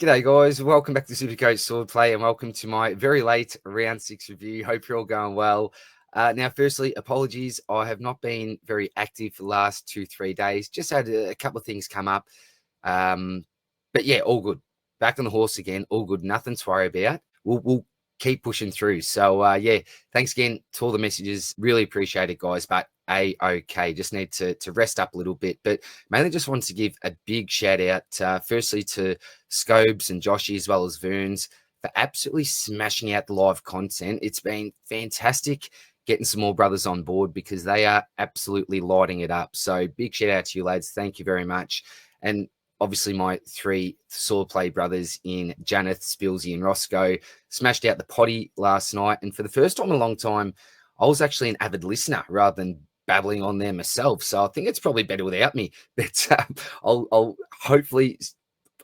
G'day guys, welcome back to Supercoach Swordplay and welcome to my very late round 6 review. Hope you're all going well. Now, firstly, apologies. I have not been very active for the last 2-3 days. Just had a couple of things come up. But yeah, all good. Back on the horse again. All good. Nothing to worry about. We'll keep pushing through. So yeah, thanks again to all the messages. Really appreciate it, guys. But okay, just need to rest up a little bit. But mainly just wanted to give a big shout out, firstly to Scobes and Joshy as well as Verns for absolutely smashing out the live content. It's been fantastic getting some more brothers on board because they are absolutely lighting it up. So big shout out to you lads. Thank you very much. And obviously my three Swordplay brothers in Janath, Spillsy and Rossco smashed out the poddy last night. And for the first time in a long time, I was actually an avid listener rather than babbling on there myself. So I think it's probably better without me. But I'll hopefully,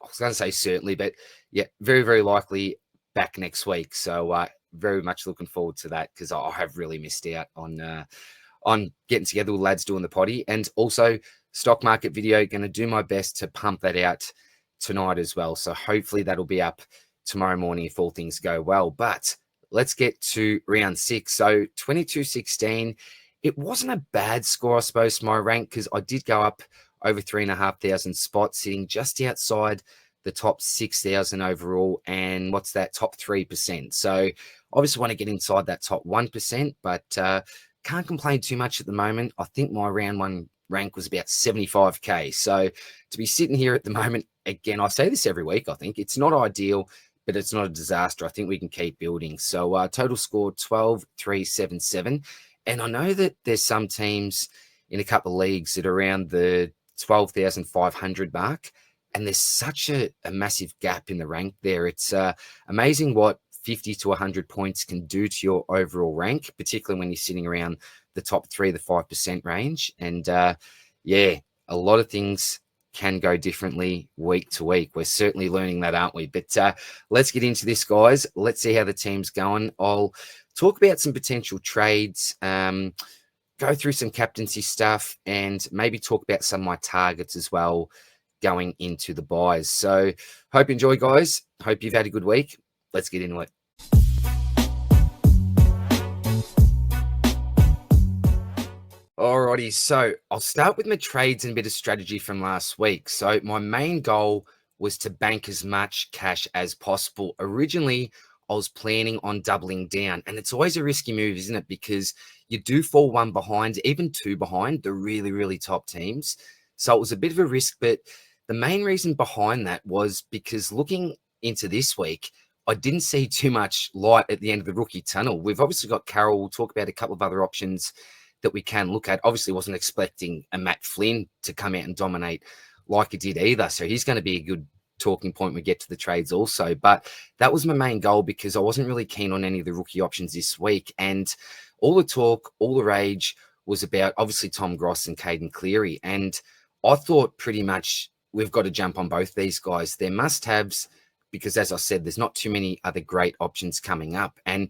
I was going to say certainly, but yeah, very, very likely back next week. So very much looking forward to that because I have really missed out on getting together with lads doing the poddy. And also stock market video, going to do my best to pump that out tonight as well. So hopefully that'll be up tomorrow morning if all things go well. But let's get to round 6. So 22-16. It wasn't a bad score, I suppose, my rank, because I did go up over 3,500 spots, sitting just outside the top 6,000 overall. And what's that? Top 3%. So obviously want to get inside that top 1%, but can't complain too much at the moment. I think my round 1 rank was about 75k. So to be sitting here at the moment, again, I say this every week, I think it's not ideal, but it's not a disaster. I think we can keep building. So total score 12,377. And I know that there's some teams in a couple of leagues that are around the 12,500 mark. And there's such a massive gap in the rank there. It's amazing what 50 to 100 points can do to your overall rank, particularly when you're sitting around the top 3 to 5% range. And yeah, a lot of things can go differently week to week. We're certainly learning that, aren't we? But let's get into this, guys. Let's see how the team's going. I'll talk about some potential trades, go through some captaincy stuff, and maybe talk about some of my targets as well going into the buys. So hope you enjoy, guys. Hope you've had a good week. Let's get into it. Alrighty, so I'll start with my trades and a bit of strategy from last week. So my main goal was to bank as much cash as possible. Originally, I was planning on doubling down, and it's always a risky move, isn't it? Because you do fall 1 behind, even 2 behind the really, really top teams. So it was a bit of a risk, but the main reason behind that was because looking into this week, I didn't see too much light at the end of the rookie tunnel. We've obviously got Carroll. We'll talk about a couple of other options that we can look at. Obviously wasn't expecting a Matt Flynn to come out and dominate like he did either. So he's going to be a good talking point when we get to the trades also. But that was my main goal because I wasn't really keen on any of the rookie options this week. And all the talk, all the rage was about obviously Tom Gross and Caden Cleary. And I thought pretty much we've got to jump on both these guys. They're must-haves because, as I said, there's not too many other great options coming up. And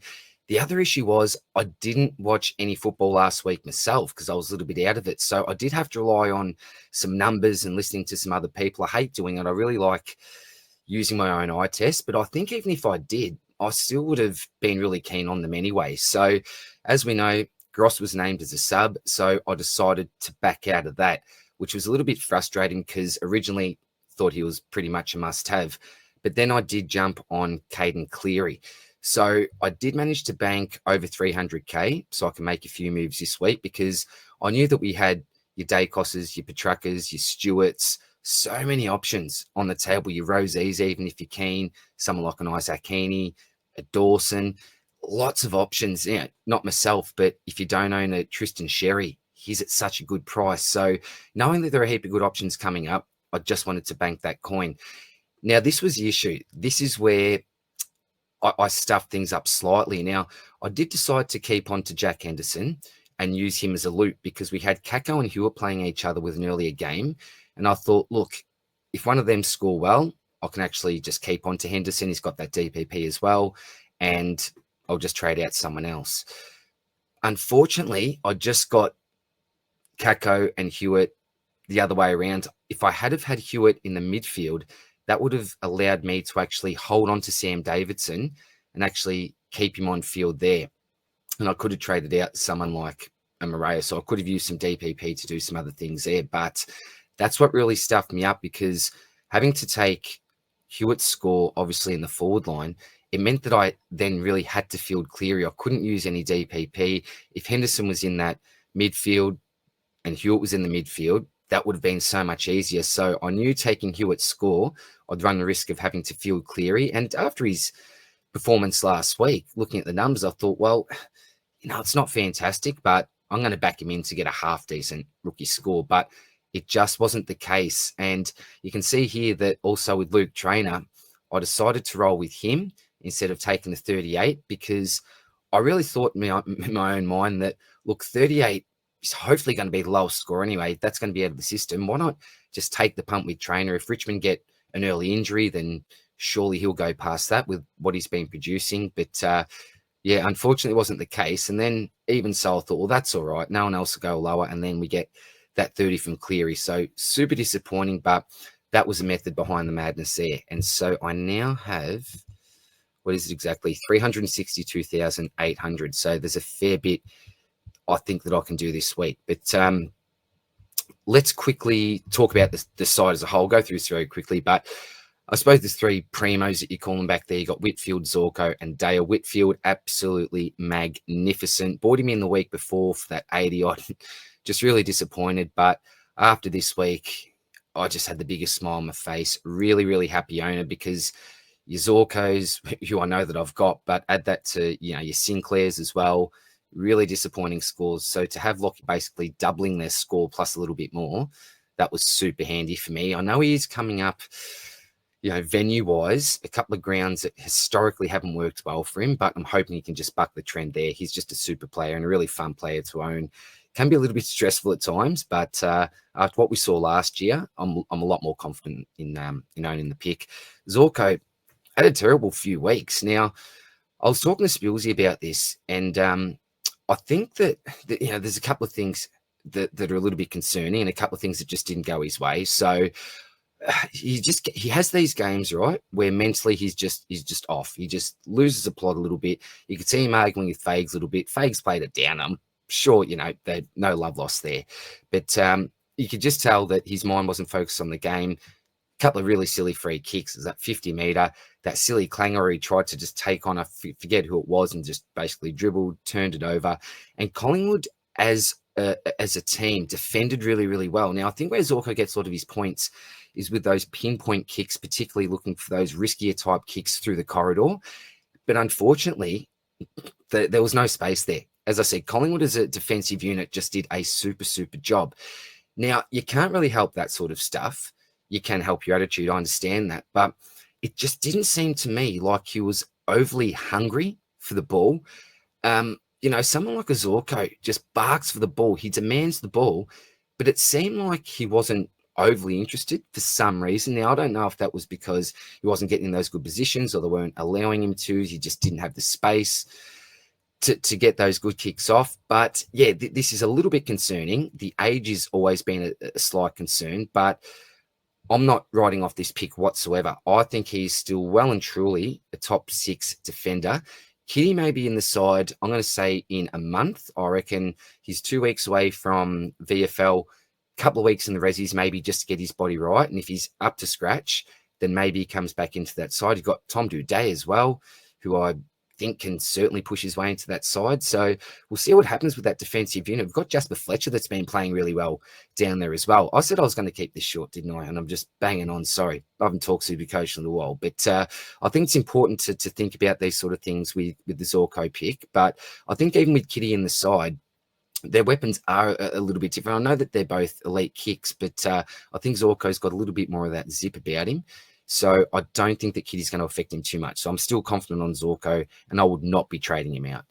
the other issue was I didn't watch any football last week myself because I was a little bit out of it. So I did have to rely on some numbers and listening to some other people. I hate doing it. I really like using my own eye test. But I think even if I did, I still would have been really keen on them anyway. So as we know, Gross was named as a sub. So I decided to back out of that, which was a little bit frustrating because originally thought he was pretty much a must-have. But then I did jump on Caden Cleary. So I did manage to bank over 300k so I can make a few moves this week because I knew that we had your Dacosses, your Petruckers, your Stewarts, so many options on the table, your Rosies, even if you're keen, someone like an Isaac Heaney, a Dawson, lots of options. Yeah, not myself, but if you don't own a Tristan Sherry, he's at such a good price. So knowing that there are a heap of good options coming up, I just wanted to bank that coin. Now, this was the issue. This is where I stuffed things up slightly. Now, I did decide to keep on to Jack Henderson and use him as a loop because we had Kako and Hewitt playing each other with an earlier game. And I thought, look, if one of them score well, I can actually just keep on to Henderson. He's got that DPP as well. And I'll just trade out someone else. Unfortunately, I just got Kako and Hewitt the other way around. If I had have had Hewitt in the midfield, that would have allowed me to actually hold on to Sam Davidson and actually keep him on field there. And I could have traded out someone like a Moreira, so I could have used some DPP to do some other things there. But that's what really stuffed me up, because having to take Hewitt's score, obviously, in the forward line, it meant that I then really had to field Cleary. I couldn't use any DPP. If Henderson was in that midfield and Hewitt was in the midfield, that would have been so much easier. So I knew taking Hewitt's score, I'd run the risk of having to field Cleary. And after his performance last week, looking at the numbers, I thought, well, it's not fantastic, but I'm going to back him in to get a half decent rookie score. But it just wasn't the case. And you can see here that also with Luke Trainer, I decided to roll with him instead of taking the 38, because I really thought in my own mind that, look, 38 is hopefully going to be the lowest score anyway. That's going to be out of the system. Why not just take the punt with Trainer? If Richmond get an early injury, then surely he'll go past that with what he's been producing. But yeah, unfortunately, it wasn't the case. And then even so, I thought, well, that's all right. No one else will go lower. And then we get that 30 from Cleary. So super disappointing, but that was the method behind the madness there. And so I now have, what is it exactly? 362,800. So there's a fair bit I think that I can do this week. But let's quickly talk about the side as a whole. Go through this very quickly, but I suppose there's three primos that you call them back there. You got Whitfield, Zorko, and Dale. Whitfield, absolutely magnificent. Bought him in the week before for that 80 odd. Just really disappointed. But after this week, I just had the biggest smile on my face. Really, really happy owner, because your Zorkos, who I know that I've got, but add that to your Sinclairs as well. Really disappointing scores. So to have Lockie basically doubling their score plus a little bit more, that was super handy for me. I know he is coming up, venue-wise, a couple of grounds that historically haven't worked well for him, but I'm hoping he can just buck the trend there. He's just a super player and a really fun player to own. Can be a little bit stressful at times, but after what we saw last year, I'm a lot more confident in owning the pick. Zorko had a terrible few weeks. Now, I was talking to Spillsy about this, and I think that there's a couple of things that are a little bit concerning, and a couple of things that just didn't go his way. So he has these games, right, where mentally he's just off. He just loses the plot a little bit. You could see him arguing with Fags a little bit. Fags played it down. I'm sure there's no love lost there, but you could just tell that his mind wasn't focused on the game. Couple of really silly free kicks. There's that 50-meter, that silly clanger where he tried to just take on, I forget who it was, and just basically dribbled, turned it over. And Collingwood, as a team, defended really, really well. Now, I think where Zorko gets a lot of his points is with those pinpoint kicks, particularly looking for those riskier type kicks through the corridor. But unfortunately, there was no space there. As I said, Collingwood as a defensive unit just did a super, super job. Now, you can't really help that sort of stuff. You can help your attitude. I understand that. But it just didn't seem to me like he was overly hungry for the ball. Someone like a Zorko just barks for the ball. He demands the ball. But it seemed like he wasn't overly interested for some reason. Now, I don't know if that was because he wasn't getting in those good positions or they weren't allowing him to. He just didn't have the space to get those good kicks off. But, yeah, this is a little bit concerning. The age has always been a slight concern, but I'm not writing off this pick whatsoever. I think he's still well and truly a top 6 defender. Kitty may be in the side, I'm going to say, in a month. I reckon he's 2 weeks away from VFL, a couple of weeks in the resis, maybe just to get his body right. And if he's up to scratch, then maybe he comes back into that side. You've got Tom Duday as well, who I think can certainly push his way into that side. So we'll see what happens with that defensive unit. We've got Jasper Fletcher that's been playing really well down there as well. I said I was going to keep this short, didn't I? And I'm just banging on. Sorry, I haven't talked Supercoach in a while. But I think it's important to think about these sort of things with the Zorko pick. But I think even with Kitty in the side, their weapons are a little bit different. I know that they're both elite kicks, but I think Zorko's got a little bit more of that zip about him. So I don't think that Kitty's going to affect him too much. So I'm still confident on Zorko, and I would not be trading him out.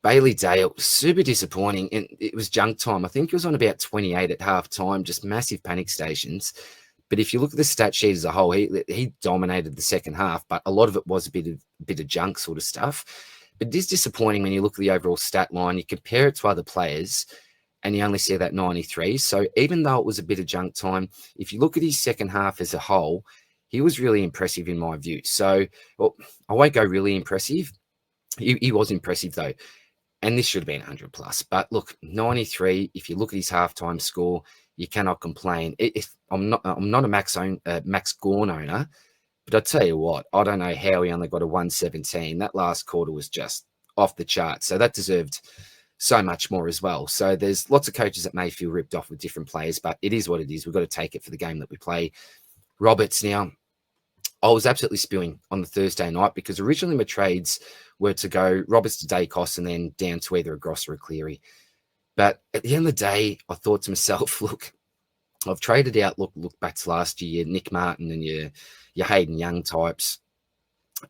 Bailey Dale, super disappointing. And it was junk time. I think he was on about 28 at half time, just massive panic stations. But if you look at the stat sheet as a whole, he dominated the second half, but a lot of it was a bit of junk sort of stuff. But it is disappointing when you look at the overall stat line, you compare it to other players, and you only see that 93. So even though it was a bit of junk time, if you look at his second half as a whole, he was really impressive in my view. So, well, I won't go really impressive. He was impressive though. And this should have been 100 plus. But look, 93, if you look at his halftime score, you cannot complain. I'm not a Max Gorn owner, but I tell you what, I don't know how he only got a 117. That last quarter was just off the chart. So that deserved so much more as well. So there's lots of coaches that may feel ripped off with different players, but it is what it is. We've got to take it for the game that we play. Roberts now, I was absolutely spewing on the Thursday night because originally my trades were to go Roberts to Dacos and then down to either a Gross or a Cleary. But at the end of the day, I thought to myself, look, I've traded out, look back to last year, Nick Martin and your Hayden Young types,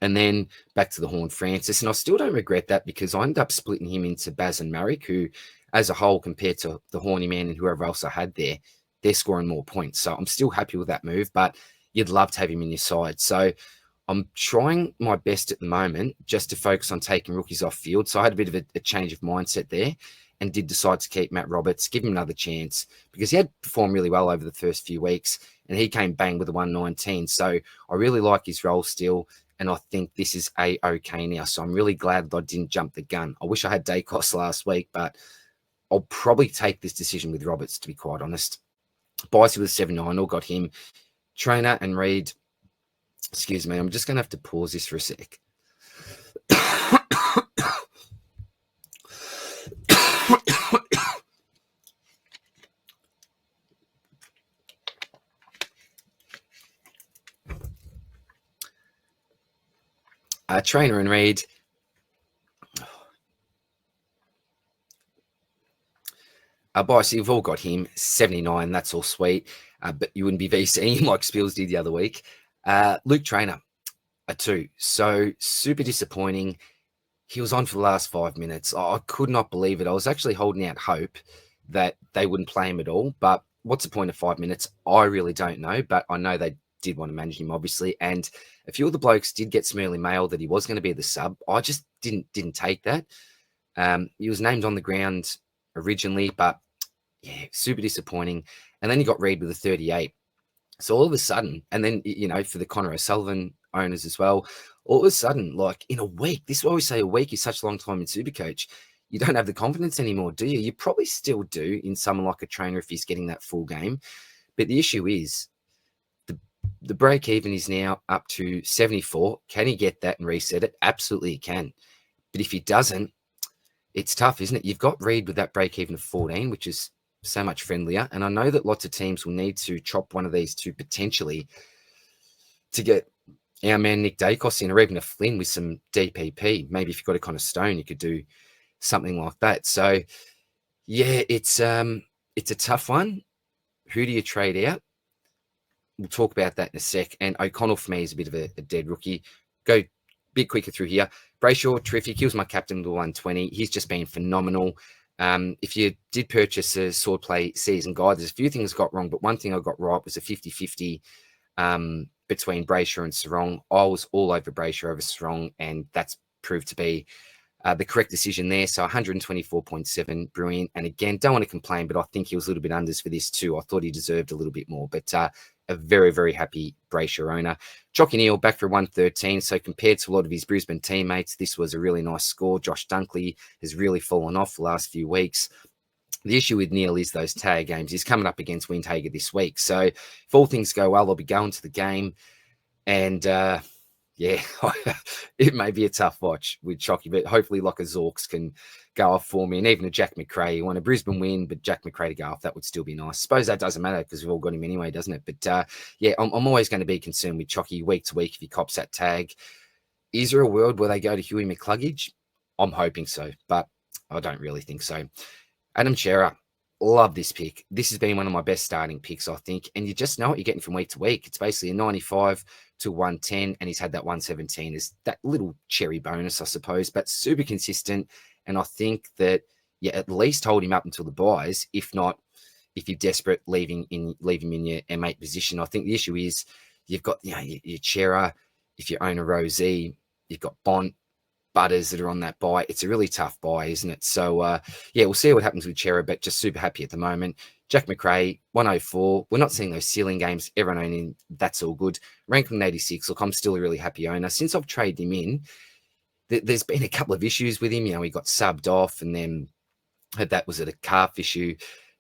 and then back to the Horn Francis. And I still don't regret that because I ended up splitting him into Baz and Marek, who, as a whole, compared to the Horny Man and whoever else I had there, they're scoring more points. So I'm still happy with that move, but you'd love to have him in your side. So I'm trying my best at the moment just to focus on taking rookies off field. So I had a bit of a change of mindset there and did decide to keep Matt Roberts, give him another chance because he had performed really well over the first few weeks and he came bang with a 119. So I really like his role still. And I think this is A-OK now. So I'm really glad that I didn't jump the gun. I wish I had Dacos last week, but I'll probably take this decision with Roberts, to be quite honest. Bicey with 79, all got him. Trainer and Reed, excuse me, I'm just going to have to pause this for a sec. Trainer and Reed. Bicey, you've all got him, 79, that's all sweet. But you wouldn't be VCing him like Spills did the other week. Luke Trainer, a 2. So super disappointing. He was on for the last 5 minutes. I could not believe it. I was actually holding out hope that they wouldn't play him at all. But what's the point of 5 minutes? I really don't know. But I know they did want to manage him, obviously. And a few of the blokes did get some early mail that he was going to be the sub. I just didn't take that. He was named on the ground originally, but yeah, super disappointing. And then you got Reed with a 38. So all of a sudden, and then, for the Connor O'Sullivan owners as well, all of a sudden, like in a week, this is why we say a week is such a long time in Supercoach. You don't have the confidence anymore, do you? You probably still do in someone like a Trainer if he's getting that full game. But the issue is the break even is now up to 74. Can he get that and reset it? Absolutely he can. But if he doesn't, it's tough, isn't it? You've got Reed with that break even of 14, which is so much friendlier. And I know that lots of teams will need to chop one of these two potentially to get our man Nick Dacos in, or even a Flynn with some DPP. Maybe if you've got a kind of stone, you could do something like that. So yeah, it's a tough one. Who do you trade out? We'll talk about that in a sec. And O'Connell for me is a bit of a dead rookie. Go a bit quicker through here. Brayshaw, terrific. He was my captain with the 120. He's just been phenomenal. If you did purchase a Swordplay season guide, there's a few things I got wrong, but one thing I got right was a 50-50 between Brayshaw and Sarong. I was all over Brayshaw over Sarong, and that's proved to be the correct decision there. So 124.7, brilliant. And again, don't want to complain, but I think he was a little bit unders for this too. I thought he deserved a little bit more, but a very, very happy Brayshaw owner. Jockey Neal back for 113. So compared to a lot of his Brisbane teammates, this was a really nice score. Josh Dunkley has really fallen off the last few weeks. The issue with Neil is those tag games. He's coming up against Windhager this week. So if all things go well, they'll be going to the game. And yeah, it may be a tough watch with Chocky, but hopefully like a Zorks can go off for me. And even a Jack McRae. You want a Brisbane win, but Jack McRae to go off, that would still be nice. I suppose that doesn't matter because we've all got him anyway, doesn't it? But yeah, I'm always going to be concerned with Chocky week to week if he cops that tag. Is there a world where they go to Huey McCluggage? I'm hoping so, but I don't really think so. Adam Chera, love this pick. This has been one of my best starting picks, I think. And you just know what you're getting from week to week. It's basically a 95 to 110, and he's had that 117 as that little cherry bonus, I suppose, but super consistent. And I think that, yeah, at least hold him up until the buys. If not, if you're desperate, leave him in your M8 position. I think the issue is you've got, your Chera. If you own a Rosie, you've got Bont. butters that are on that buy. It's a really tough buy, isn't it? So, yeah, we'll see what happens with Chera, but just super happy at the moment. Jack McRae, 104. We're not seeing those ceiling games. Everyone owning, that's all good. Ranking 86. Look, I'm still a really happy owner. Since I've traded him in, there's been a couple of issues with him. You know, he got subbed off and then that was a calf issue,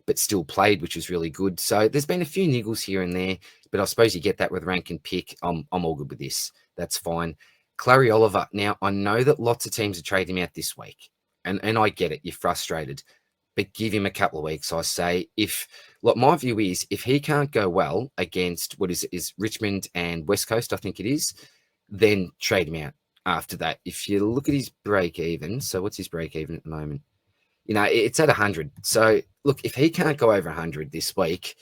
but still played, which was really good. So there's been a few niggles here and there, but I suppose you get that with rank and pick. I'm all good with this. That's fine. Clary Oliver. Now, I know that lots of teams are trading him out this week, and I get it. You're frustrated, but give him a couple of weeks, I say. Look, my view is if he can't go well against what is Richmond and West Coast, I think it is, then trade him out after that. If you look at his break even, so what's his break even at the moment? You know, it's at 100. So look, if he can't go over 100 this week,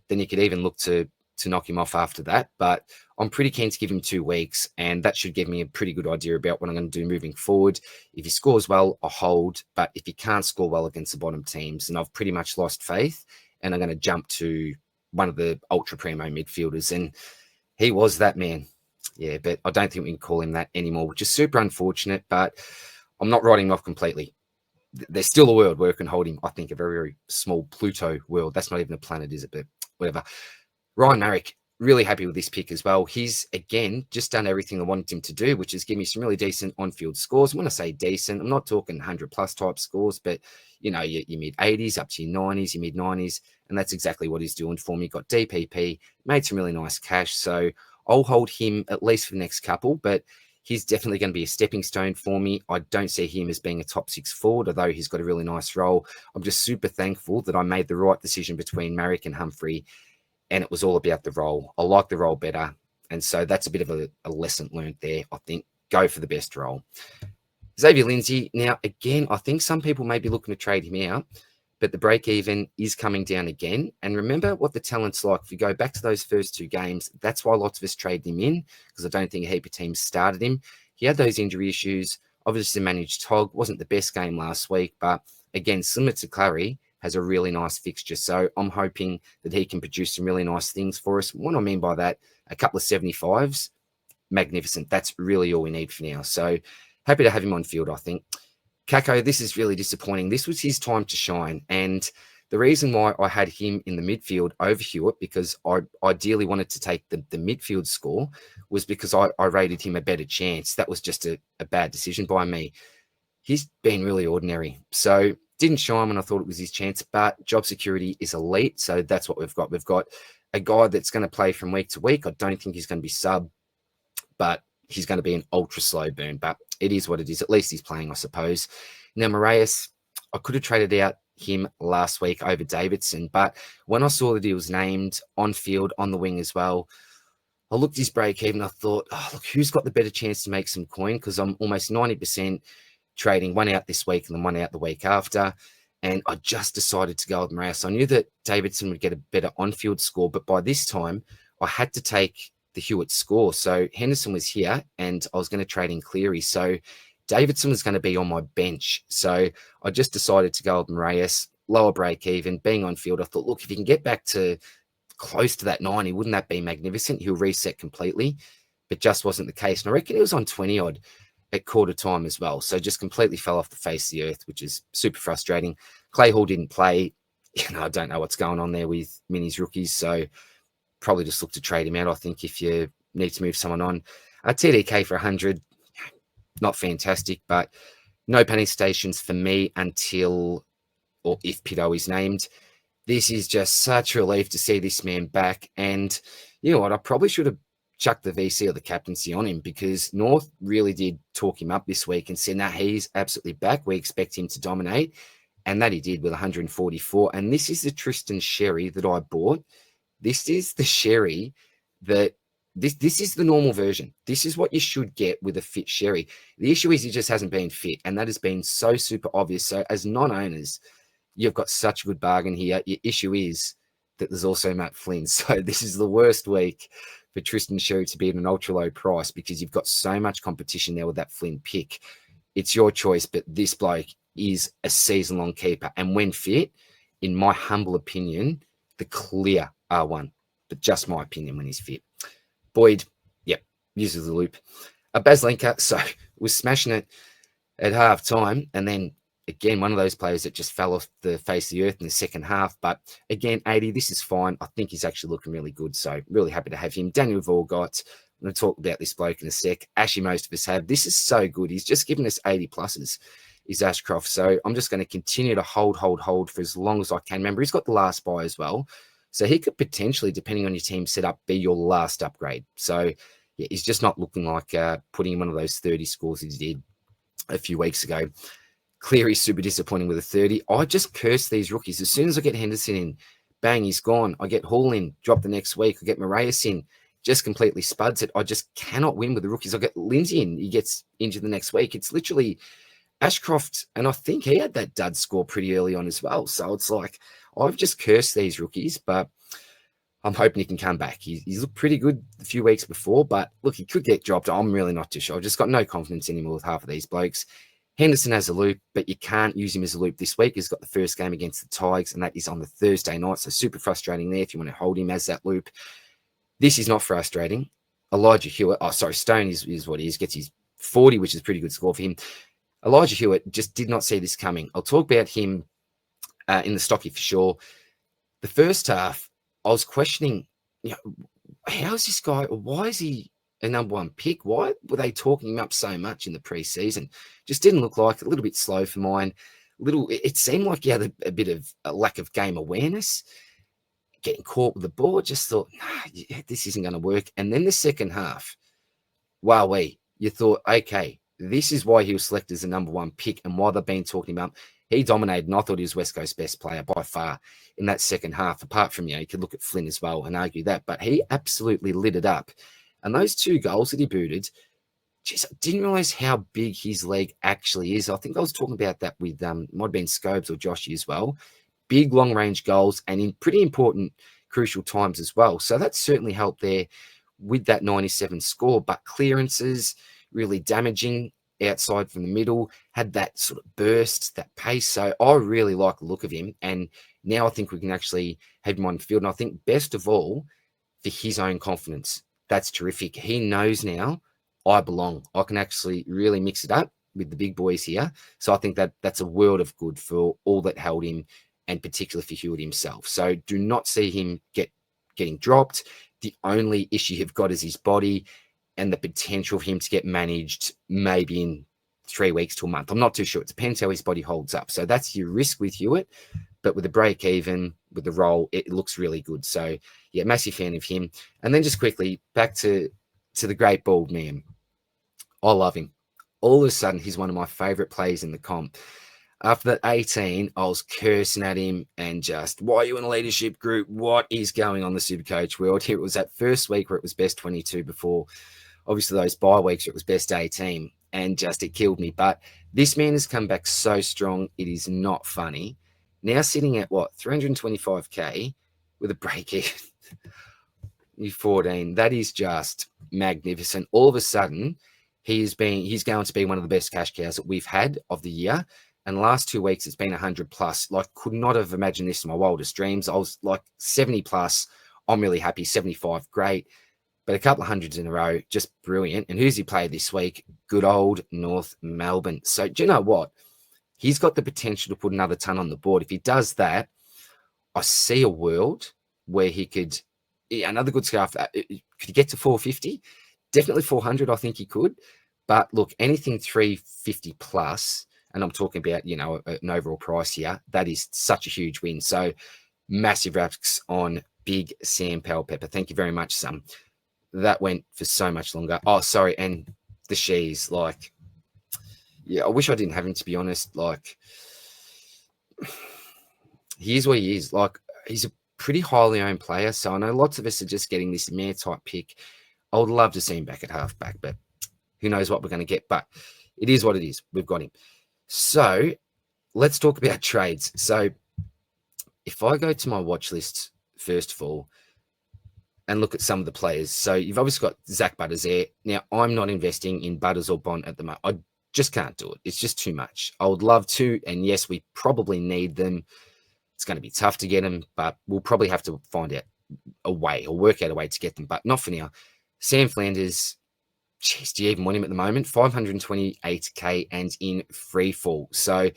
then you could even look to knock him off after that. But I'm pretty keen to give him 2 weeks, and that should give me a pretty good idea about what I'm going to do moving forward. If he scores well, I'll hold. But if he can't score well against the bottom teams, then I've pretty much lost faith, and I'm going to jump to one of the ultra primo midfielders. And he was that man. Yeah, but I don't think we can call him that anymore, which is super unfortunate, but I'm not writing him off completely. There's still a world where we can hold him, I think, a very, very small Pluto world. That's not even a planet, is it? But whatever. Ryan Marrick, really happy with this pick as well. He's, again, just done everything I wanted him to do, which is give me some really decent on-field scores. When I say decent, I'm not talking 100-plus type scores, but, you know, your mid-80s up to your 90s, your mid-90s, and that's exactly what he's doing for me. Got DPP, made some really nice cash, so I'll hold him at least for the next couple, but he's definitely going to be a stepping stone for me. I don't see him as being a top 6 forward, although he's got a really nice role. I'm just super thankful that I made the right decision between Marrick and Humphrey, and it was all about the role. I like the role better, and so that's a bit of a lesson learned there, I think. Go for the best role. Xavier Lindsay, now, again, I think some people may be looking to trade him out, but the break-even is coming down again. And remember what the talent's like. If you go back to those first 2 games, that's why lots of us traded him in, because I don't think a heap of teams started him. He had those injury issues. Obviously, managed Tog. Wasn't the best game last week, but again, similar to Clary, has a really nice fixture. So I'm hoping that he can produce some really nice things for us. What I mean by that, a couple of 75s, magnificent. That's really all we need for now. So happy to have him on field, I think. Kako, this is really disappointing. This was his time to shine. And the reason why I had him in the midfield over Hewitt, because I ideally wanted to take the midfield score, was because I rated him a better chance. That was just a bad decision by me. He's been really ordinary. So didn't shine when I thought it was his chance, but job security is elite. So that's what we've got. We've got a guy that's going to play from week to week. I don't think he's going to be sub, but he's going to be an ultra slow burn, but it is what it is. At least he's playing, I suppose. Now, Moraes, I could have traded out him last week over Davidson, but when I saw that he was named on field, on the wing as well, I looked at his break even. I thought, oh, look, who's got the better chance to make some coin? Because I'm almost 90% trading one out this week and then one out the week after. And I just decided to go with Moraes. I knew that Davidson would get a better on-field score, but by this time, I had to take the Hewitt score. So Henderson was here and I was going to trade in Cleary. So Davidson was going to be on my bench. So I just decided to go with Moraes, lower break even, being on field. I thought, look, if you can get back to close to that 90, wouldn't that be magnificent? He'll reset completely, but just wasn't the case. And I reckon it was on 20 odd at quarter time as well. So just completely fell off the face of the earth, which is super frustrating. Clay Hall didn't play. I don't know what's going on there with Mini's rookies. So probably just look to trade him out, I think, if you need to move someone on. TDK for 100, not fantastic, but no panic stations for me until, or if Pido is named. This is just such a relief to see this man back. And you know what? I probably should have chucked the VC or the captaincy on him, because North really did talk him up this week and said, nah, he's absolutely back. We expect him to dominate. And that he did with 144. And this is the Tristan Sherry that I bought. This is the Sherry that this is the normal version. This is what you should get with a fit Sherry. The issue is he just hasn't been fit, and that has been so super obvious. So as non-owners, you've got such a good bargain here. Your issue is that there's also Matt Flynn. So this is the worst week for Tristan Sherry to be at an ultra low price, because you've got so much competition there with that Flynn pick. It's your choice, but this bloke is a season-long keeper. And when fit, in my humble opinion, the clear R1, but just my opinion when he's fit. Boyd, yep, uses the loop. Baslenka, so was smashing it. at half time. And then again, one of those players that just fell off the face of the earth in the second half. But again, 80, this is fine. I think he's actually looking really good. So really happy to have him. Daniel Vorgot, I'm going to talk about this bloke in a sec. Ashy, most of us have. This is so good. He's just given us 80 pluses, is Ashcroft. So I'm just going to continue to hold for as long as I can. Remember, he's got the last buy as well. So he could potentially, depending on your team setup, be your last upgrade. So yeah, he's just not looking like putting in one of those 30 scores he did a few weeks ago. Cleary's super disappointing with a 30. I just curse these rookies. As soon as I get Henderson in, bang, he's gone. I get Hall in, drop the next week. I get Moraes in, just completely spuds it. I just cannot win with the rookies. I get Lindsay in, he gets injured the next week. It's literally Ashcroft, and I think he had that dud score pretty early on as well. So it's like, I've just cursed these rookies, but I'm hoping he can come back. He's looked pretty good a few weeks before, but look, he could get dropped. I'm really not too sure. I've just got no confidence anymore with half of these blokes. Henderson has a loop, but you can't use him as a loop this week. He's got the first game against the Tigers, and that is on the Thursday night. So super frustrating there if you want to hold him as that loop. This is not frustrating. Elijah Hewitt, Stone is what he is, gets his 40, which is a pretty good score for him. Elijah Hewitt just did not see this coming. I'll talk about him in the stocky for sure. The first half, I was questioning, how's this guy? Why is he a number one pick? Why were they talking him up so much in the preseason? Just didn't look like a little bit slow for mine. It seemed like he had a bit of a lack of game awareness, getting caught with the ball. Just thought, this isn't going to work. And then the second half, wowee, you thought, okay, this is why he was selected as the number one pick and why they've been talking about him. He dominated, and I thought he was West Coast's best player by far in that second half, apart from, you could look at Flynn as well and argue that, but he absolutely lit it up. And those 2 goals that he booted, I didn't realize how big his leg actually is. I think I was talking about that with, might have been Scobes or Joshy as well. Big long-range goals and in pretty important, crucial times as well. So that certainly helped there with that 97 score, but clearances, really damaging outside from the middle, had that sort of burst, that pace. So I really like the look of him. And now I think we can actually have him on the field. And I think best of all, for his own confidence, that's terrific. He knows now I belong. I can actually really mix it up with the big boys here. So I think that's a world of good for all that held him, and particularly for Hewitt himself. So do not see him getting dropped. The only issue you've got is his body and the potential for him to get managed maybe in 3 weeks to a month. I'm not too sure. It depends how his body holds up. So that's your risk with Hewitt. But with the break even, with the roll, it looks really good. So, yeah, massive fan of him. And then just quickly, back to the great bald man. I love him. All of a sudden, he's one of my favourite players in the comp. After that 18, I was cursing at him and just, why are you in a leadership group? What is going on the Supercoach world? Here it was that first week where it was best 22 before, obviously, those bye weeks where it was best 18, and just it killed me. But this man has come back so strong, it is not funny. Now sitting at, 325K with a break-even. 14. That is just magnificent. All of a sudden, he's going to be one of the best cash cows that we've had of the year. And the last 2 weeks, it's been 100 plus. Like, could not have imagined this in my wildest dreams. I was like 70 plus. I'm really happy. 75, great. But a couple of hundreds in a row, just brilliant. And who's he played this week? Good old North Melbourne. So do you know what? He's got the potential to put another ton on the board. If he does that, I see a world where he could, another good scarf, could he get to 450? Definitely 400, I think he could. But look, anything 350 plus, and I'm talking about, an overall price here, that is such a huge win. So massive raps on Big Sam Powell Pepper. Thank you very much, Sam. That went for so much longer. Oh, sorry. And the Shees, like, yeah, I wish I didn't have him, to be honest. Like, he is what he is. Like, he's a pretty highly owned player. So I know lots of us are just getting this mare type pick. I would love to see him back at halfback, but who knows what we're going to get. But it is what it is. We've got him. So let's talk about trades. So if I go to my watch list, first of all, and look at some of the players. So you've obviously got Zach Butters there. Now, I'm not investing in Butters or Bond at the moment. I just can't do it. It's just too much. I would love to. And yes, we probably need them. It's going to be tough to get them, but we'll probably have to find out a way or work out a way to get them, but not for now. Sam Flanders, geez, do you even want him at the moment? 528k and in free fall. So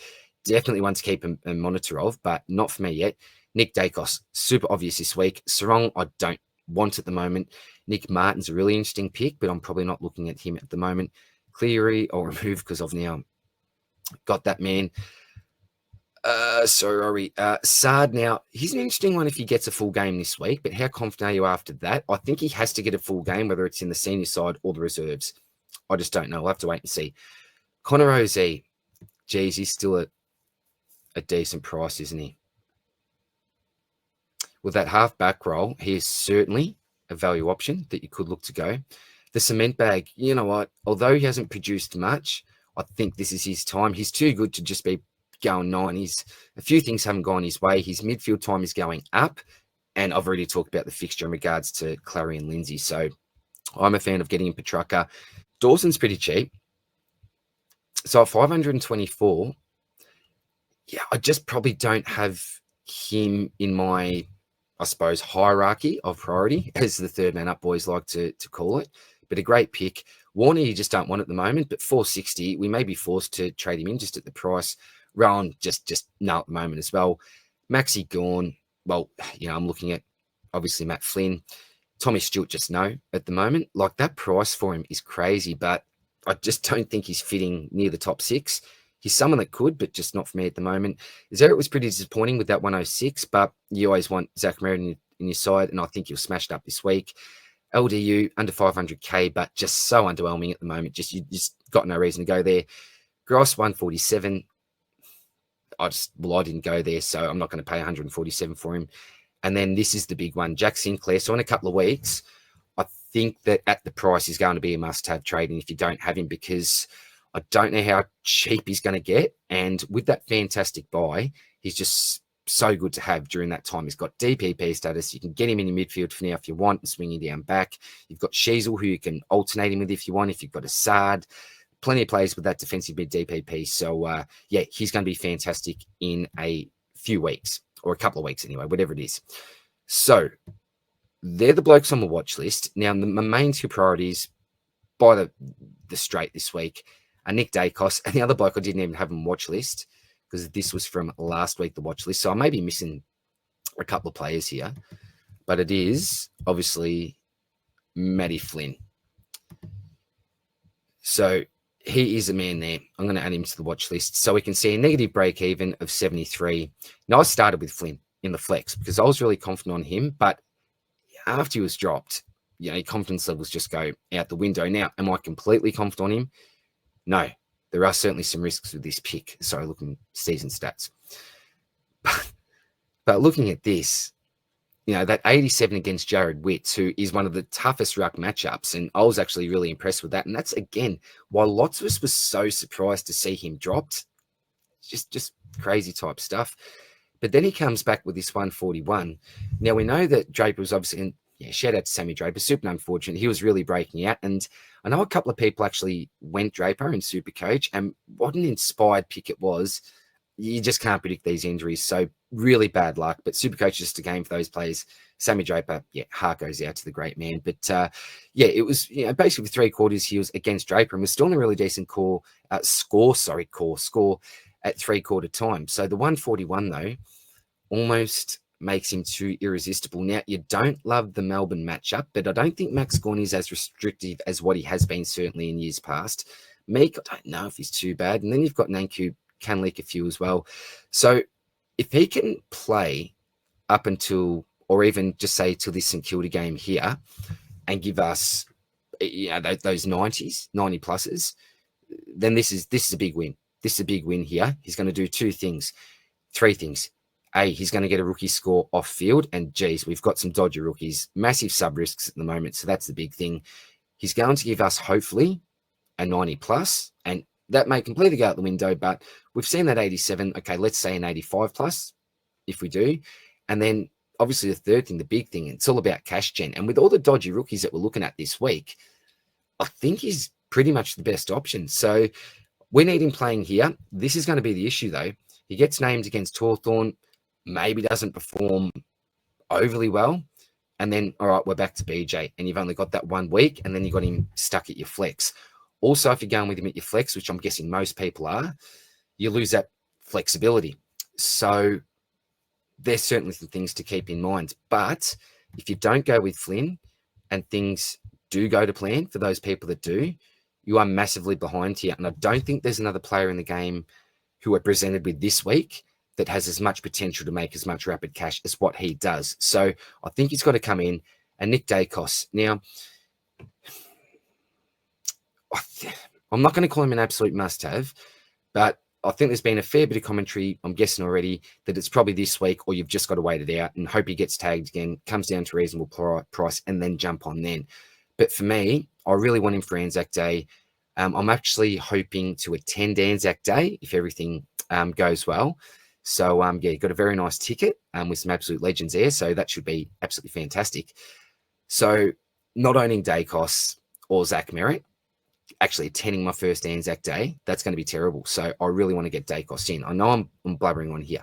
definitely one to keep a monitor of, but not for me yet. Nick Dacos, super obvious this week. Sarong, I don't want at the moment. Nick Martin's a really interesting pick, but I'm probably not looking at him at the moment. Cleary, I'll remove because I've now got that man. Sorry, Sard. Now, he's an interesting one if he gets a full game this week, but how confident are you after that? I think he has to get a full game, whether it's in the senior side or the reserves. I just don't know. We'll have to wait and see. Connor Ozee, geez, he's still a decent price, isn't he? With that half back roll, he is certainly a value option that you could look to go. The cement bag, you know what? Although he hasn't produced much, I think this is his time. He's too good to just be going 90s. A few things haven't gone his way. His midfield time is going up, and I've already talked about the fixture in regards to Clary and Lindsay. So I'm a fan of getting in Petrarca. Dawson's pretty cheap. So at 524, yeah, I just probably don't have him in my, I suppose, hierarchy of priority, as the third man up boys like to call it. But a great pick. Warner, you just don't want at the moment, but 460, we may be forced to trade him in just at the price. Rowan, just no at the moment as well. Maxi Gawn, well, you know, I'm looking at obviously Matt Flynn. Tommy Stewart, just no at the moment. Like, that price for him is crazy, but I just don't think he's fitting near the top six. He's someone that could, but just not for me at the moment. Zerrett was pretty disappointing with that 106, but you always want Zach Meriden in your side, and I think you'll smash it up this week. LDU, under 500k, but just so underwhelming at the moment. You just got no reason to go there. Gross, 147. I didn't go there, so I'm not going to pay 147 for him. And then this is the big one, Jack Sinclair. So in a couple of weeks, I think that at the price he's going to be a must-have trading if you don't have him, because I don't know how cheap he's going to get. And with that fantastic buy, he's just so good to have during that time. He's got DPP status. You can get him in your midfield for now if you want and swing him down back. You've got Sheasel, who you can alternate him with if you want. If you've got a Sard, plenty of players with that defensive mid DPP. So, yeah, he's going to be fantastic in a few weeks, or a couple of weeks anyway, whatever it is. So they're the blokes on the watch list. Now, my main two priorities by the straight this week are Nick Dacos, and the other bloke I didn't even have on watch list because this was from last week, the watch list. So I may be missing a couple of players here, but it is obviously Matty Flynn. So he is a man there. I'm going to add him to the watch list so we can see a negative break even of 73. Now, I started with Flynn in the flex because I was really confident on him, but after he was dropped, you know, your confidence levels just go out the window. Now, am I completely confident on him? No. There are certainly some risks with this pick. Sorry, looking season stats. But looking at this, you know, that 87 against Jared Witts, who is one of the toughest ruck matchups, and I was actually really impressed with that. And that's, again, why lots of us were so surprised to see him dropped. Just crazy type stuff. But then he comes back with this 141. Now, we know that Draper was obviously, and yeah, shout out to Sammy Draper, super unfortunate. He was really breaking out. And I know a couple of people actually went Draper in Supercoach, and what an inspired pick it was. You just can't predict these injuries. So really bad luck. But Supercoach is just a game for those players. Sammy Draper, yeah, heart goes out to the great man. But yeah, it was, you know, basically for 3 quarters he was against Draper and was still in a really decent score at 3-quarter time. So the 141 though almost makes him too irresistible. Now, you don't love the Melbourne matchup, but I don't think Max Gawn is as restrictive as what he has been certainly in years past. Meek, I don't know if he's too bad. And then you've got Nanku, can leak a few as well. So if he can play up until, or even just say till this St Kilda game here, and give us, you know, those 90 pluses, then this is a big win. This is a big win here. He's going to do 3 things. A, he's going to get a rookie score off field, and geez, we've got some dodgy rookies, massive sub risks at the moment. So that's the big thing. He's going to give us hopefully a 90 plus, and that may completely go out the window, but we've seen that 87. Okay, let's say an 85 plus if we do. And then obviously the third thing, the big thing, it's all about cash gen. And with all the dodgy rookies that we're looking at this week, I think he's pretty much the best option. So we need him playing here. This is going to be the issue though. He gets named against Hawthorn, maybe doesn't perform overly well. And then, all right, we're back to BJ, and you've only got that 1 week, and then you got him stuck at your flex. Also, if you're going with him at your flex, which I'm guessing most people are, you lose that flexibility. So there's certainly some things to keep in mind. But if you don't go with Flynn and things do go to plan for those people that do, you are massively behind here. And I don't think there's another player in the game who are presented with this week that has as much potential to make as much rapid cash as what he does. So I think he's got to come in. And Nick Dacos. Now, I'm not going to call him an absolute must-have, but I think there's been a fair bit of commentary, I'm guessing already, that it's probably this week, or you've just got to wait it out and hope he gets tagged again, comes down to a reasonable price, and then jump on then. But for me, I really want him for Anzac Day. I'm actually hoping to attend Anzac Day if everything goes well. So, yeah, got a very nice ticket with some absolute legends there. So that should be absolutely fantastic. So not owning Dacos or Zach Merritt, actually attending my first Anzac Day, that's going to be terrible. So I really want to get Dacos in. I know I'm blabbering on here.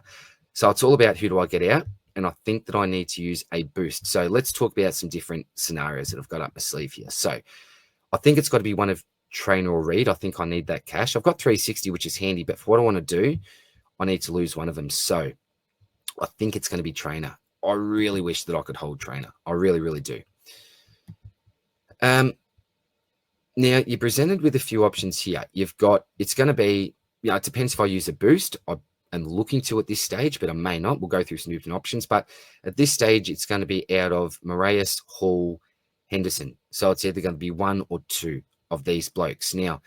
So it's all about who do I get out? And I think that I need to use a boost. So let's talk about some different scenarios that I've got up my sleeve here. So I think it's got to be one of Trainer or Reed. I think I need that cash. I've got 360, which is handy, but for what I want to do, I need to lose one of them. So I think it's going to be Trainer. I really wish that I could hold Trainer. I really, really do. Now, you're presented with a few options here. You've got, it's going to be, it depends if I use a boost. I'm looking to at this stage, but I may not. We'll go through some different options. But at this stage, it's going to be out of Moraes, Hall, Henderson. So it's either going to be one or two of these blokes. Now,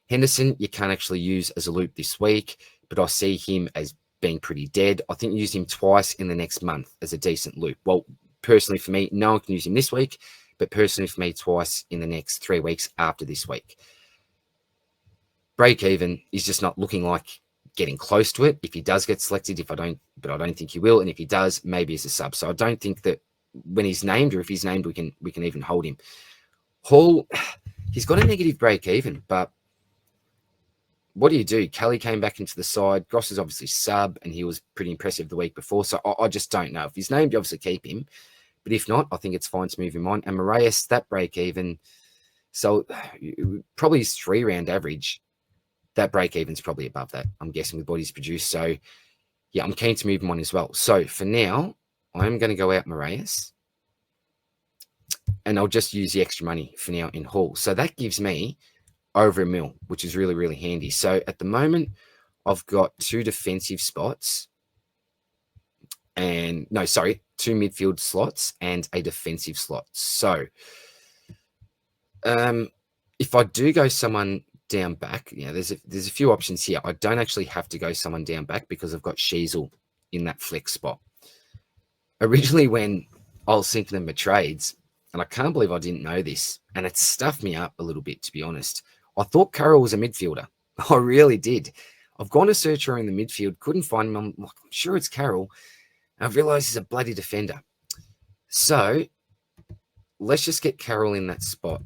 Henderson, you can't actually use as a loop this week, but I see him as being pretty dead. I think you use him twice in the next month as a decent loop. Well, personally for me, no one can use him this week, but personally for me, twice in the next 3 weeks after this week. Break even is just not looking like getting close to it. If he does get selected, but I don't think he will. And if he does, maybe as a sub. So I don't think that when he's named, or if he's named, we can even hold him. Hall, he's got a negative break even, but what do? Kelly came back into the side. Gross is obviously sub, and he was pretty impressive the week before. So I just don't know. If he's named, you obviously keep him. But if not, I think it's fine to move him on. And Moraes, that break even, so probably his 3-round average, that break even's probably above that, I'm guessing, with what he's produced. So, yeah, I'm keen to move him on as well. So, for now, I'm going to go out Moraes, and I'll just use the extra money for now in Hall. So, that gives me over $1 million, which is really, really handy. So, at the moment, I've got 2 defensive spots. And no, sorry, 2 midfield slots and a defensive slot. So if I do go someone down back, there's a few options here. I don't actually have to go someone down back because I've got Sheasel in that flex spot. Originally, when I was thinking of my trades, and I can't believe I didn't know this, and it stuffed me up a little bit, to be honest. I thought Carroll was a midfielder. I really did. I've gone to search around the midfield, couldn't find him. I'm sure it's Carroll. I've realised he's a bloody defender. So let's just get Carroll in that spot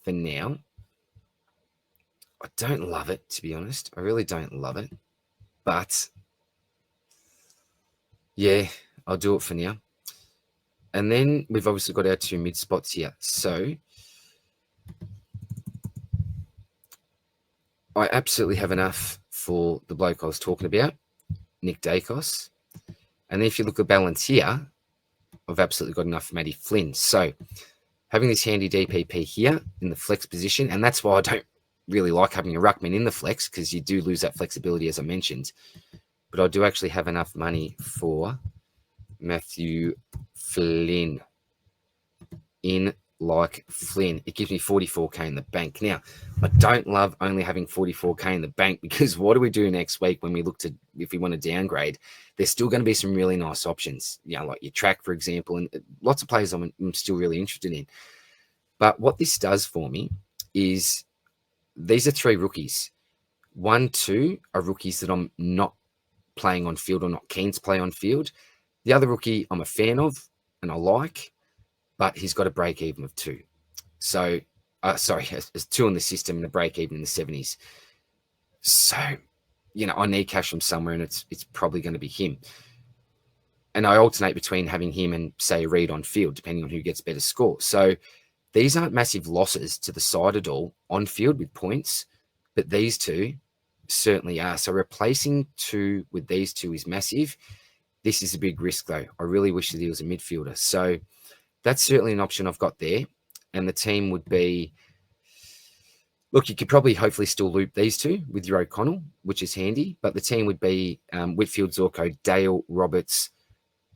for now. I don't love it, to be honest. I really don't love it. But, yeah, I'll do it for now. And then we've obviously got our 2 mid spots here. So I absolutely have enough for the bloke I was talking about, Nick Dacos. And then if you look at balance here, I've absolutely got enough for Matty Flynn. So having this handy DPP here in the flex position, and that's why I don't really like having a ruckman in the flex, because you do lose that flexibility, as I mentioned. But I do actually have enough money for Matthew Flynn in like Flynn. It gives me 44k in the bank. Now, I don't love only having 44k in the bank, because what do we do next week when we look to, if we want to downgrade? There's still going to be some really nice options, like your track, for example, and lots of players I'm still really interested in. But what this does for me is these are 3 rookies. 1, 2 are rookies that I'm not playing on field or not keen to play on field. The other rookie I'm a fan of and I like, but he's got a break even of 2. So, there's 2 in the system and a break even in the 70s. So, I need cash from somewhere, and it's probably going to be him. and I alternate between having him and, say, Reed on field, depending on who gets better score. So these aren't massive losses to the side at all on field with points, but these two certainly are. So replacing two with these two is massive. This is a big risk, though. I really wish that he was a midfielder. So that's certainly an option I've got there. And the team would be, look, you could probably hopefully still loop these two with your O'Connell, which is handy. But the team would be Whitfield, Zorko, Dale, Roberts,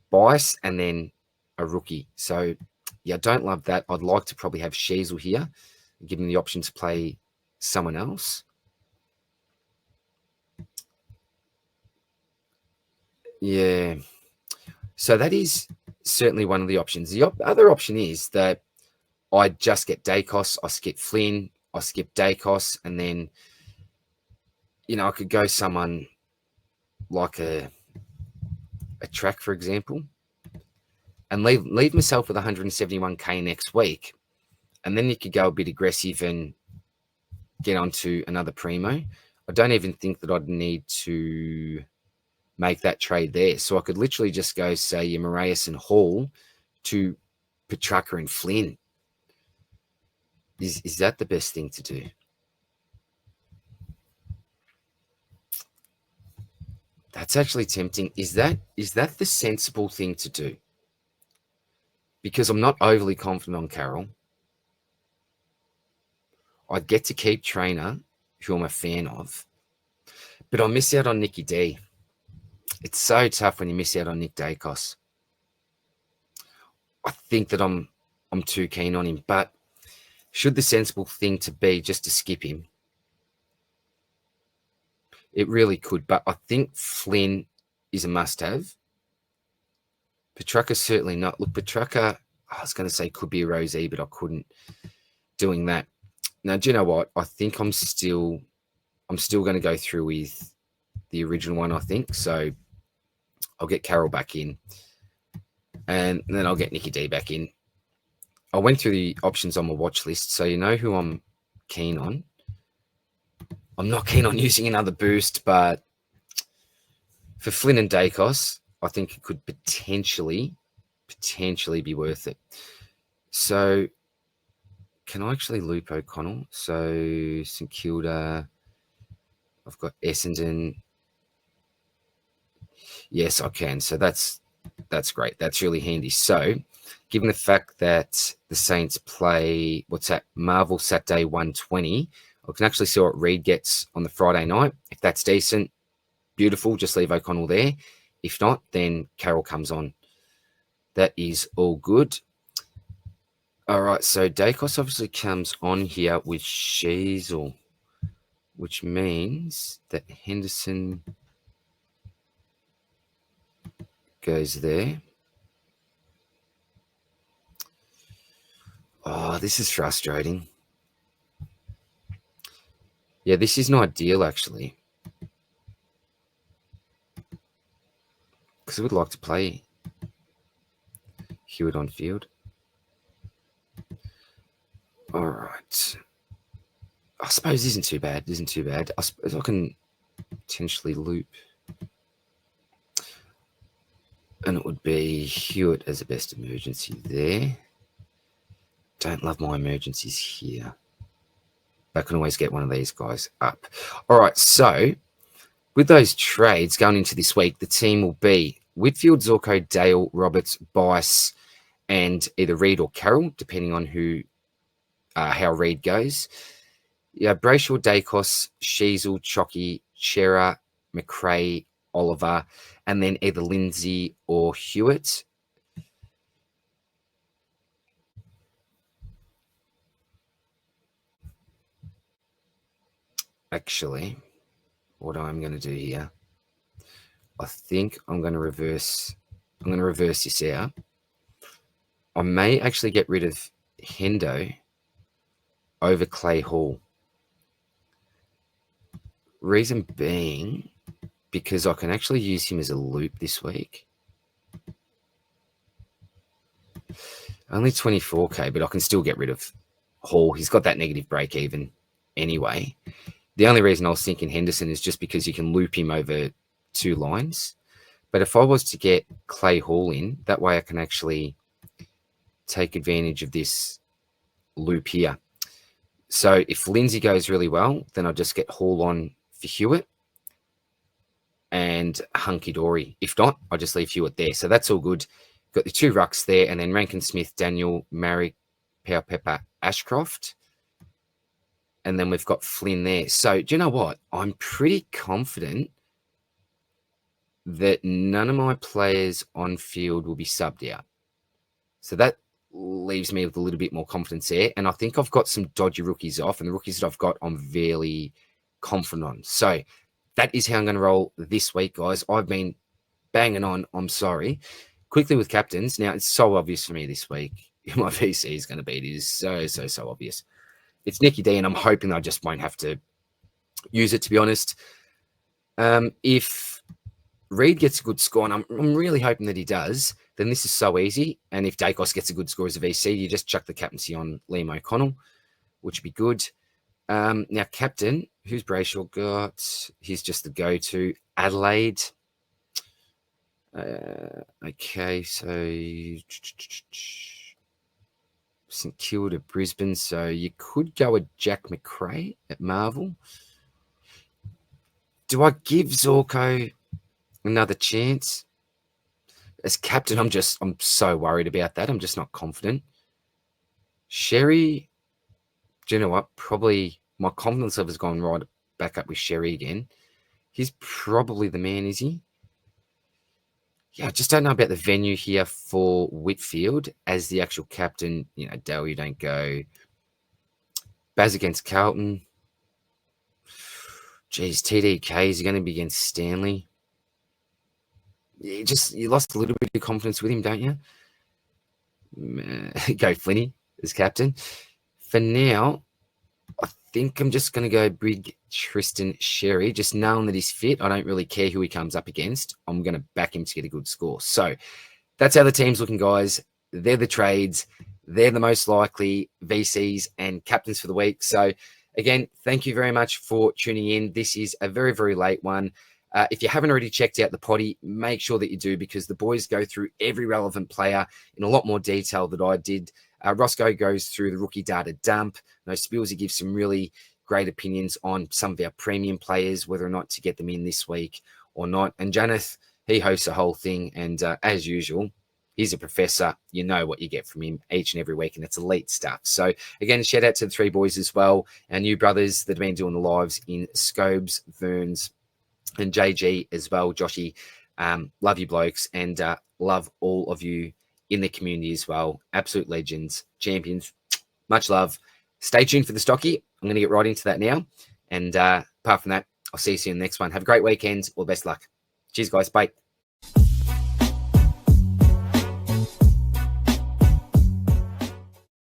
Bice, and then a rookie. So, yeah, I don't love that. I'd like to probably have Sheasel here, give him the option to play someone else. Yeah. So that is certainly one of the options. The other option is that I just get Dacos, I skip Flynn, I skip Dacos, and then, you know, I could go someone like a Track, for example, and leave myself with 171k next week. And then you could go a bit aggressive and get onto another primo. I don't even think that I'd need to make that trade there. So I could literally just go, say, your Moraes and Hall to Petrarca and Flynn. Is that the best thing to do? That's actually tempting. Is that the sensible thing to do? Because I'm not overly confident on Carroll. I'd get to keep Trainer, who I'm a fan of, but I miss out on Nicky D. It's so tough when you miss out on Nick Dacos. I think that I'm too keen on him, but should the sensible thing to be just to skip him? It really could, but I think Flynn is a must-have. Petrarca certainly not. Look, Petrarca, I was going to say could be a Rosie, but I couldn't doing that. Now, do you know what? I think I'm still going to go through with the original one, I think. So I'll get Carroll back in, and then I'll get Nicky D back in. I went through the options on my watch list, so you know who I'm keen on. I'm not keen on using another boost, but for Flynn and Dacos, I think it could potentially be worth it. So can I actually loop O'Connell? So St Kilda, I've got Essendon. Yes, I can. So that's great. That's really handy. So given the fact that the Saints play, what's that, Marvel Saturday 120, I can actually see what Reed gets on the Friday night. If that's decent, beautiful, just leave O'Connell there. If not, then Carroll comes on. That is all good. All right, so Dacos obviously comes on here with Sheasel, which means that Henderson goes there. Oh, this is frustrating. Yeah, this isn't ideal, actually. Because I would like to play Hewitt on field. All right. I suppose it isn't too bad. It isn't too bad. I suppose I can potentially loop. And it would be Hewitt as a best emergency there. Don't love my emergencies here. I can always get one of these guys up. All right, so with those trades going into this week, the team will be Whitfield, Zorko, Dale, Roberts, Bice, and either Reed or Carroll, depending on how Reed goes. Yeah, Brayshaw, Dacos, Sheasel, Chocky, Chera, McRae, Oliver, and then either Lindsay or Hewitt. Actually, what I'm going to do here, I think I'm going to reverse this out. I may actually get rid of Hendo over Clay Hall. Reason being, because I can actually use him as a loop this week. Only 24k, but I can still get rid of Hall. He's got that negative break even anyway. The only reason I was thinking Henderson is just because you can loop him over two lines. But if I was to get Clay Hall in, that way I can actually take advantage of this loop here. So if Lindsay goes really well, then I'll just get Hall on for Hewitt and hunky-dory. If not, I'll just leave Hewitt there. So that's all good. Got the 2 rucks there, and then Rankin Smith, Daniel, Marrick, Power Pepper, Ashcroft. And then we've got Flynn there. So do you know what? I'm pretty confident that none of my players on field will be subbed out. So that leaves me with a little bit more confidence there. And I think I've got some dodgy rookies off, and the rookies that I've got, I'm fairly confident on. So that is how I'm going to roll this week, guys. I've been banging on. I'm sorry. Quickly with captains. Now, it's so obvious for me this week. My VC is going to be. It is so obvious. It's Nicky D, and I'm hoping I just won't have to use it, to be honest. If Reed gets a good score, and I'm really hoping that he does, then this is so easy. And if Dacos gets a good score as a VC, you just chuck the captaincy on Liam O'Connell, which would be good. Now, captain, who's Brayshaw got? He's just the go-to. Adelaide. Okay, so St Kilda, Brisbane. So you could go with Jack McRae at Marvel. Do I give Zorko another chance? As captain, I'm so worried about that. I'm just not confident. Sherry, do you know what? Probably my confidence level has gone right back up with Sherry again. He's probably the man, is he? Yeah, I just don't know about the venue here for Whitfield as the actual captain. You know, Dale, you don't go. Baz against Carlton. Geez, TDK, is he going to be against Stanley? You lost a little bit of confidence with him, don't you? Go Flinny as captain. For now, I think I'm just going to go big Tristan Sherry, just knowing that he's fit. I don't really care who he comes up against. I'm going to back him to get a good score. So that's how the team's looking, guys. They're the trades. They're the most likely VCs and captains for the week. So again, thank you very much for tuning in. This is a very, very late one. If you haven't already checked out the poddy, make sure that you do, because the boys go through every relevant player in a lot more detail than I did. Rossco goes through the rookie data dump. Spillsy gives some really great opinions on some of our premium players, whether or not to get them in this week or not. And Janath, he hosts the whole thing. And as usual, he's a professor. You know what you get from him each and every week, and it's elite stuff. So again, shout out to the 3 boys as well, our new brothers that have been doing the lives in Scobes, Verns, and JG as well. Joshy, love you blokes, and love all of you in the community as well. Absolute legends, champions. Much love. Stay tuned for the stocky. I'm going to get right into that now. And apart from that, I'll see you soon in the next one. Have a great weekend. All the best luck. Cheers, guys. Bye.